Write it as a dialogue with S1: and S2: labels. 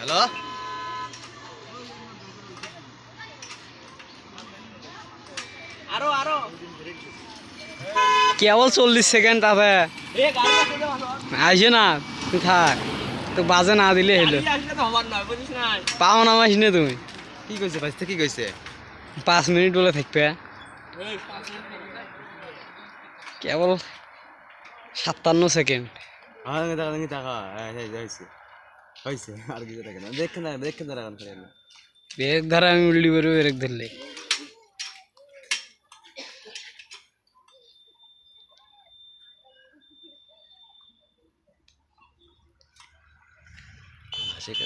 S1: hello
S2: আরো আরো
S3: কেবল 40 second আছে আসে না তুই থাক তো বাজে না দিলে হইলো পাও না মাস নে তুমি
S1: কি কইছে ভাইস্তে কি কইছে
S3: 5 মিনিট বলে থাকবে কেবল 57 সেকেন্ড
S1: হ্যাঁ দেখা দেখি টাকা হয়েছে হয়েছে আর কিছু থাকে না দেখে না রাখান ফেলে
S3: ব্রেক ধরে আমি উল্টি করে ব্রেক ধরলে
S1: সেটা